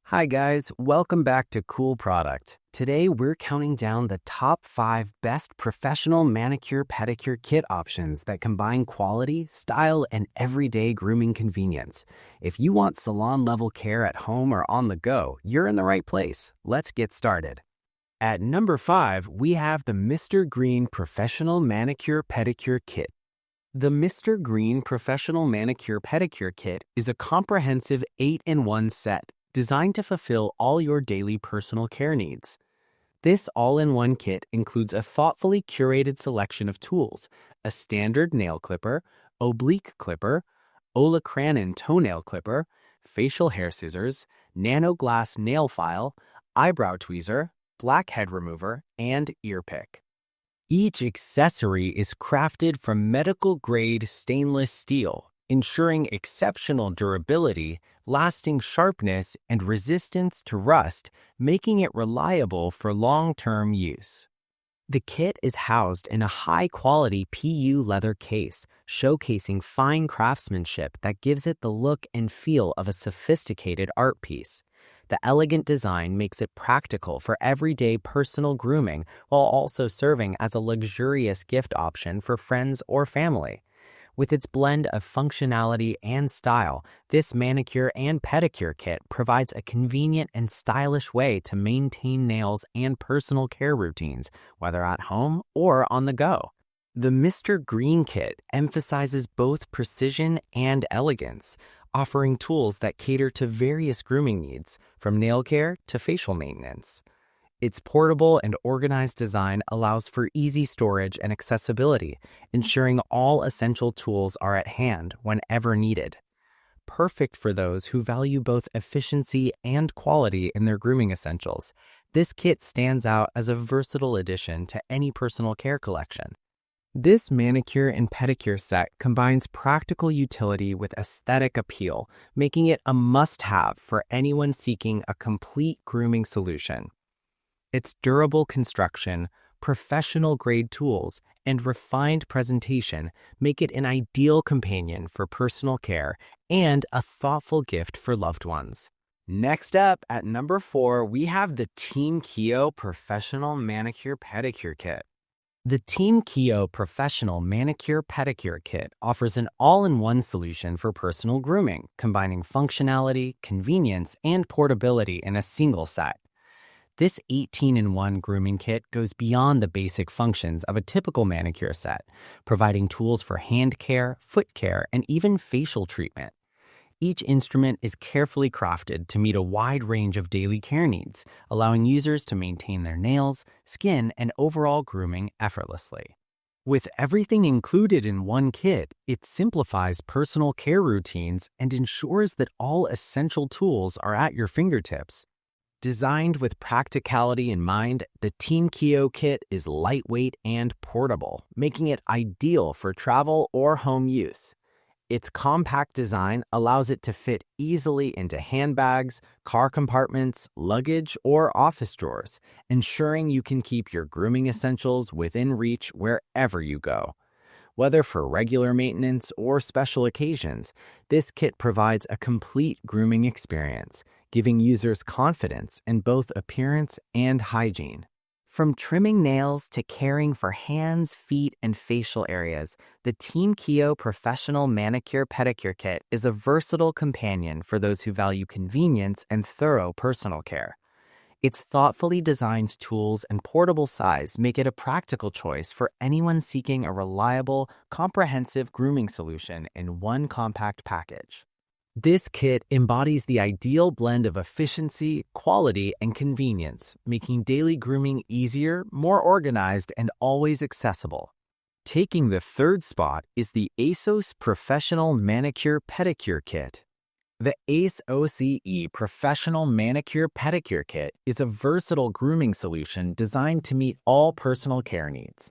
Hi guys, welcome back to Cool Product. Today we're counting down the top 5 best professional manicure pedicure kit options that combine quality, style, and everyday grooming convenience. If you want salon-level care at home or on the go, you're in the right place. Let's get started. At number 5, we have the Mr. Green Professional Manicure Pedicure Kit. The Mr. Green Professional Manicure Pedicure Kit is a comprehensive 8-in-1 set designed to fulfill all your daily personal care needs. This all-in-one kit includes a thoughtfully curated selection of tools, a standard nail clipper, oblique clipper, Olecranon toenail clipper, facial hair scissors, nano glass nail file, eyebrow tweezer, blackhead remover, and ear pick. Each accessory is crafted from medical-grade stainless steel, ensuring exceptional durability, lasting sharpness, and resistance to rust, making it reliable for long-term use. The kit is housed in a high-quality PU leather case, showcasing fine craftsmanship that gives it the look and feel of a sophisticated art piece. The elegant design makes it practical for everyday personal grooming while also serving as a luxurious gift option for friends or family. With its blend of functionality and style, this manicure and pedicure kit provides a convenient and stylish way to maintain nails and personal care routines, whether at home or on the go. The Mr. Green Kit emphasizes both precision and elegance, offering tools that cater to various grooming needs, from nail care to facial maintenance. Its portable and organized design allows for easy storage and accessibility, ensuring all essential tools are at hand whenever needed. Perfect for those who value both efficiency and quality in their grooming essentials, this kit stands out as a versatile addition to any personal care collection. This manicure and pedicure set combines practical utility with aesthetic appeal, making it a must-have for anyone seeking a complete grooming solution. Its durable construction, professional-grade tools, and refined presentation make it an ideal companion for personal care and a thoughtful gift for loved ones. Next up, at number 4, we have the Teamkio Professional Manicure Pedicure Kit. The Teamkio Professional Manicure Pedicure Kit offers an all-in-one solution for personal grooming, combining functionality, convenience, and portability in a single set. This 18-in-1 grooming kit goes beyond the basic functions of a typical manicure set, providing tools for hand care, foot care, and even facial treatment. Each instrument is carefully crafted to meet a wide range of daily care needs, allowing users to maintain their nails, skin, and overall grooming effortlessly. With everything included in one kit, it simplifies personal care routines and ensures that all essential tools are at your fingertips. Designed with practicality in mind, the Teamkio kit is lightweight and portable, making it ideal for travel or home use. Its compact design allows it to fit easily into handbags, car compartments, luggage, or office drawers, ensuring you can keep your grooming essentials within reach wherever you go. Whether for regular maintenance or special occasions, this kit provides a complete grooming experience, giving users confidence in both appearance and hygiene. From trimming nails to caring for hands, feet, and facial areas, the Teamkio Professional Manicure Pedicure Kit is a versatile companion for those who value convenience and thorough personal care. Its thoughtfully designed tools and portable size make it a practical choice for anyone seeking a reliable, comprehensive grooming solution in one compact package. This kit embodies the ideal blend of efficiency, quality, and convenience, making daily grooming easier, more organized, and always accessible. Taking the third spot is the Aceoce Professional Manicure Pedicure Kit. The Aceoce Professional Manicure Pedicure Kit is a versatile grooming solution designed to meet all personal care needs.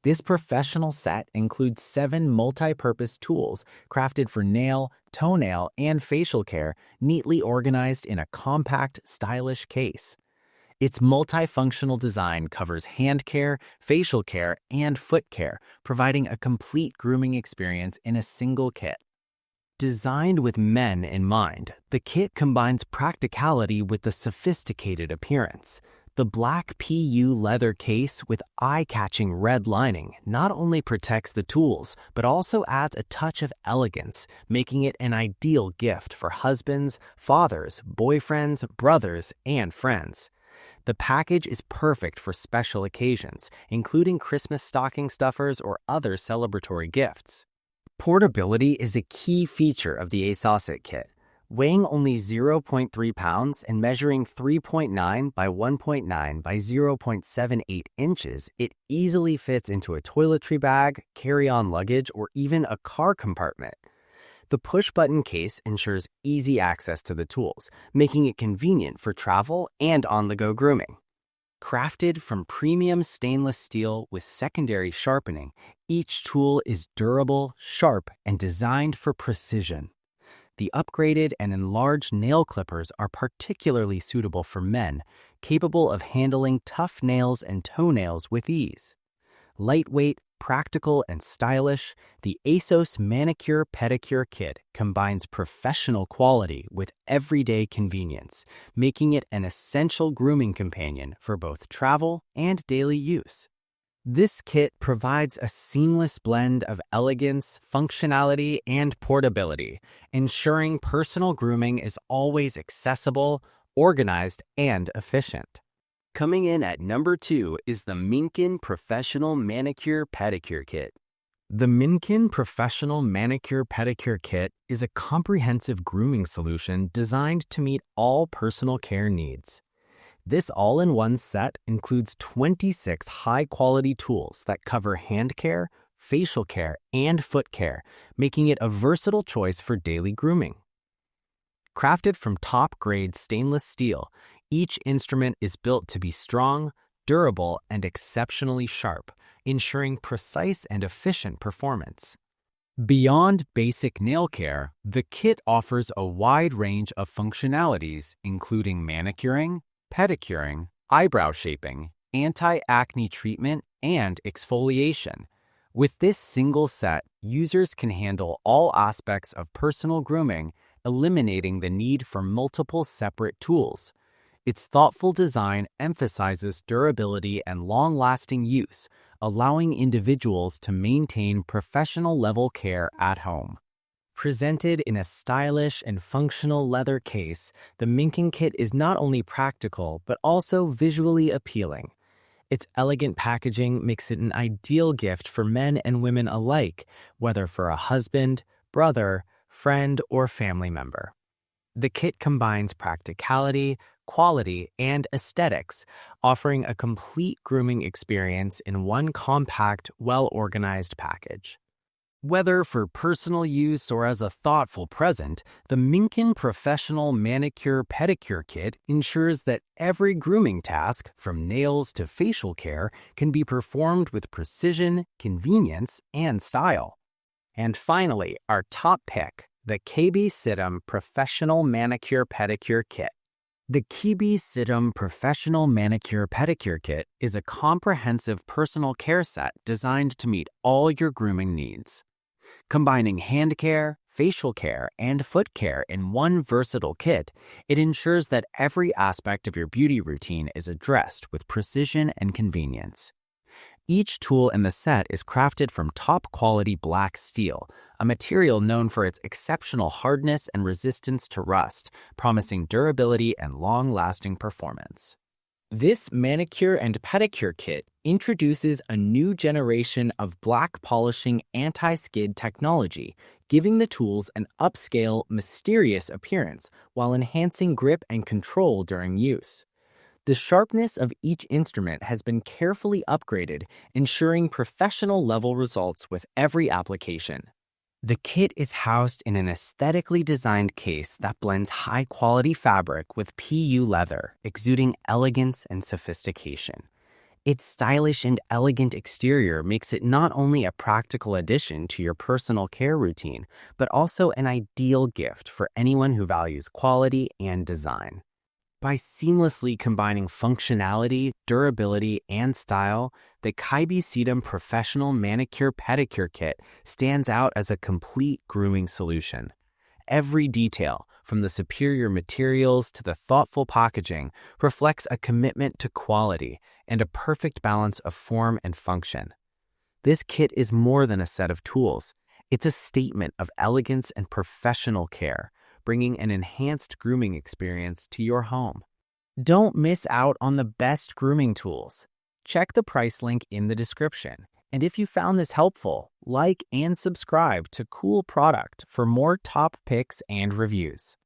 This professional set includes 7 multi-purpose tools crafted for nail, toenail, and facial care, neatly organized in a compact, stylish case. Its multifunctional design covers hand care, facial care, and foot care, providing a complete grooming experience in a single kit. Designed with men in mind, the kit combines practicality with a sophisticated appearance. The black PU leather case with eye-catching red lining not only protects the tools, but also adds a touch of elegance, making it an ideal gift for husbands, fathers, boyfriends, brothers, and friends. The package is perfect for special occasions, including Christmas stocking stuffers or other celebratory gifts. Portability is a key feature of the Aceoce kit. Weighing only 0.3 pounds and measuring 3.9 by 1.9 by 0.78 inches, it easily fits into a toiletry bag, carry-on luggage, or even a car compartment. The push-button case ensures easy access to the tools, making it convenient for travel and on-the-go grooming. Crafted from premium stainless steel with secondary sharpening, each tool is durable, sharp, and designed for precision. The upgraded and enlarged nail clippers are particularly suitable for men, capable of handling tough nails and toenails with ease. Lightweight, practical, and stylish, the Aceoce Manicure Pedicure Kit combines professional quality with everyday convenience, making it an essential grooming companion for both travel and daily use. This kit provides a seamless blend of elegance, functionality, and portability, ensuring personal grooming is always accessible, organized, and efficient. Coming in at number 2 is the Minkinh Professional Manicure Pedicure Kit. The Minkinh Professional Manicure Pedicure Kit is a comprehensive grooming solution designed to meet all personal care needs. This all-in-one set includes 26 high-quality tools that cover hand care, facial care, and foot care, making it a versatile choice for daily grooming. Crafted from top-grade stainless steel, each instrument is built to be strong, durable, and exceptionally sharp, ensuring precise and efficient performance. Beyond basic nail care, the kit offers a wide range of functionalities, including manicuring, pedicuring, eyebrow shaping, anti-acne treatment, and exfoliation. With this single set, users can handle all aspects of personal grooming, eliminating the need for multiple separate tools. Its thoughtful design emphasizes durability and long-lasting use, allowing individuals to maintain professional-level care at home. Presented in a stylish and functional leather case, the Minkinh kit is not only practical but also visually appealing. Its elegant packaging makes it an ideal gift for men and women alike, whether for a husband, brother, friend, or family member. The kit combines practicality, quality, and aesthetics, offering a complete grooming experience in one compact, well-organized package. Whether for personal use or as a thoughtful present, the Minkinh Professional Manicure Pedicure Kit ensures that every grooming task, from nails to facial care, can be performed with precision, convenience, and style. And finally, our top pick, the Keiby Citom Professional Manicure Pedicure Kit. The Keiby Citom Professional Manicure Pedicure Kit is a comprehensive personal care set designed to meet all your grooming needs. Combining hand care, facial care, and foot care in one versatile kit, it ensures that every aspect of your beauty routine is addressed with precision and convenience. Each tool in the set is crafted from top-quality black steel, a material known for its exceptional hardness and resistance to rust, promising durability and long-lasting performance. This manicure and pedicure kit introduces a new generation of black polishing anti-skid technology, giving the tools an upscale, mysterious appearance while enhancing grip and control during use. The sharpness of each instrument has been carefully upgraded, ensuring professional-level results with every application. The kit is housed in an aesthetically designed case that blends high-quality fabric with PU leather, exuding elegance and sophistication. Its stylish and elegant exterior makes it not only a practical addition to your personal care routine, but also an ideal gift for anyone who values quality and design. By seamlessly combining functionality, durability, and style, the Keiby Citom Professional Manicure Pedicure Kit stands out as a complete grooming solution. Every detail, from the superior materials to the thoughtful packaging, reflects a commitment to quality and a perfect balance of form and function. This kit is more than a set of tools. It's a statement of elegance and professional care, bringing an enhanced grooming experience to your home. Don't miss out on the best grooming tools. Check the price link in the description. And if you found this helpful, like and subscribe to Cool Product for more top picks and reviews.